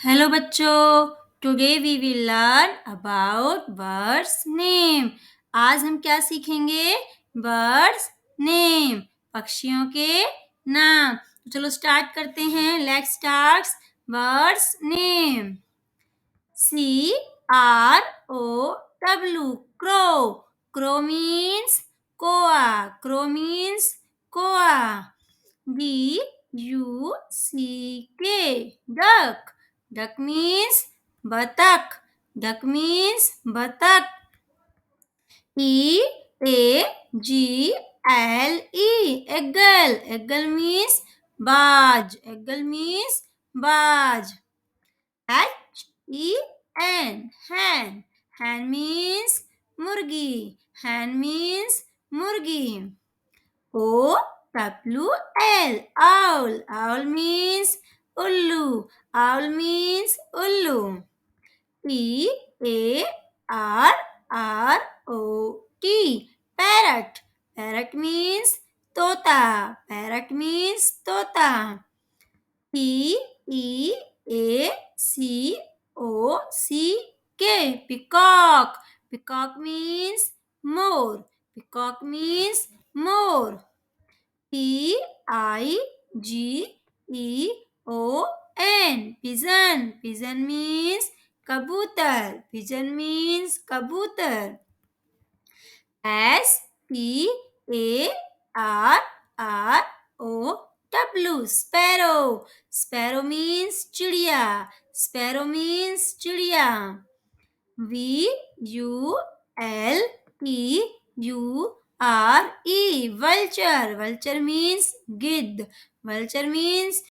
Hello बच्चों, today we will learn about birds name. आज हम क्या सीखेंगे? बर्ड्स नेम, पक्षियों के नाम। तो चलो स्टार्ट करते हैं। Let's start birds name. CROW, crow. Crow means koa. Crow means koa. DUCK, duck. Duck means batak. Duck means batak. EAGLE, eagle. Eagle means baj. Eagle means baj. HEN, hen. Hen means murgi. Hen means murgi. OWL, owl. Owl means ullu. Owl means ullu. PARROT, parrot. Parrot means tota. Parrot means tota. PEACOCK, peacock. Peacock means more. Peacock means more. PIGEON, pigeon. Pigeon means kabutar. Pigeon means kabutar. SPARROW, sparrow. Sparrow means चिड़िया. Sparrow means चिड़िया. VULTURE, vulture. Vulture means गिद्ध. Vulture means